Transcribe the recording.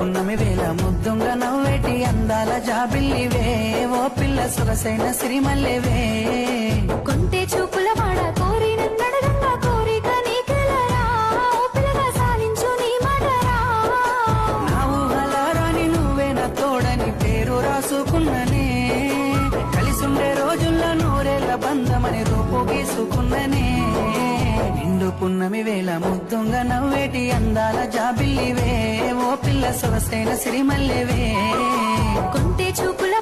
పున్నమి వేళ ముద్దుంగ నవ్వేటి అందాల జాబిల్లివే ఓ పిల్ల సొగసైన సిరిమల్లెవే కొంటే చూపుల వాడ కోరి నన్నడగంగా కోరిక నీకెలరా ఓ పిల్లగా సాధించు నీ మాటరా నా ఊహలారాని నువ్వే నా తోడని పేరు రాసుకున్ననే కలిసుండే రోజుల్లో నూరేళ్ల బంధమని రూపు గీసుకున్ననే నిండు పున్నమి వేళ ముద్దుంగ నవ్వేటి అందాల జాబిల్లివే ఓ పిల్ల సొగసైన సిరిమల్లెవే కొంటే చూపుల